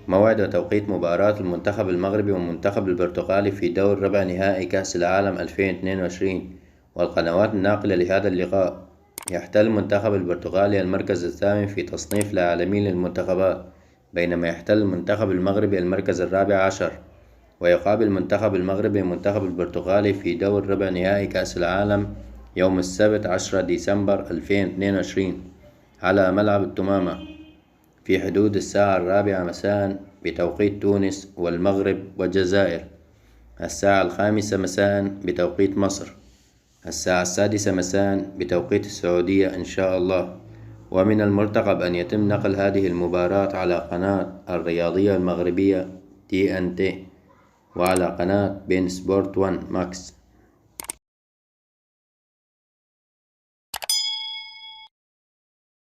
موعد وتوقيت مباراة المنتخب المغربي والمنتخب البرتغالي في دور ربع نهائي كأس العالم 2022 والقنوات الناقلة لهذا اللقاء. يحتل المنتخب البرتغالي المركز الثامن في تصنيف العالمي للمنتخبات، بينما يحتل المنتخب المغربي المركز الرابع عشر. ويقابل المنتخب المغربي المنتخب البرتغالي في دور ربع نهائي كأس العالم يوم السبت 10 ديسمبر 2022 على ملعب التمامة في حدود الساعة 4 مساء بتوقيت تونس والمغرب والجزائر، الساعة 5 مساء بتوقيت مصر، الساعة 6 مساء بتوقيت السعودية إن شاء الله. ومن المرتقب أن يتم نقل هذه المباراة على قناة الرياضية المغربية TNT وعلى قناة بين سبورت 1 ماكس.